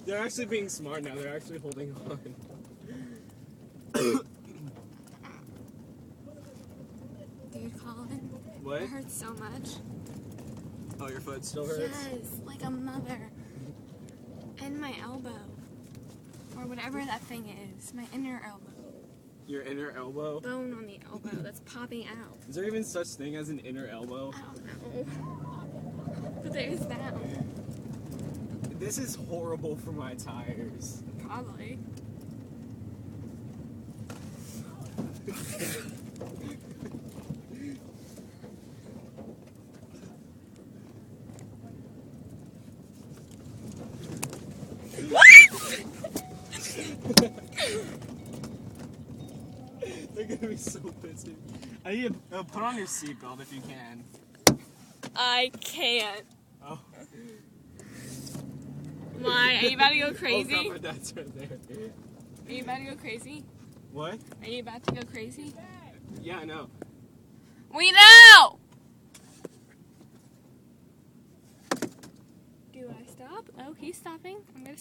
They're actually being smart now. They're actually holding on. Dude, Colin. What? It hurts so much. Oh, your foot still hurts? Yes, like a mother. And my elbow. Or whatever that thing is. My inner elbow. Your inner elbow? Bone on the elbow that's popping out. Is there even such thing as an inner elbow? I don't know. But there is now. This is horrible for my tires. Probably. They're gonna be so pissed. I need to put on your seatbelt if you can. I can't. Oh. Why? Are you about to go crazy? Oh God, my dad's right there. Are you about to go crazy? What? Are you about to go crazy? Yeah, I know. We know! Do I stop? Oh, he's stopping. I'm gonna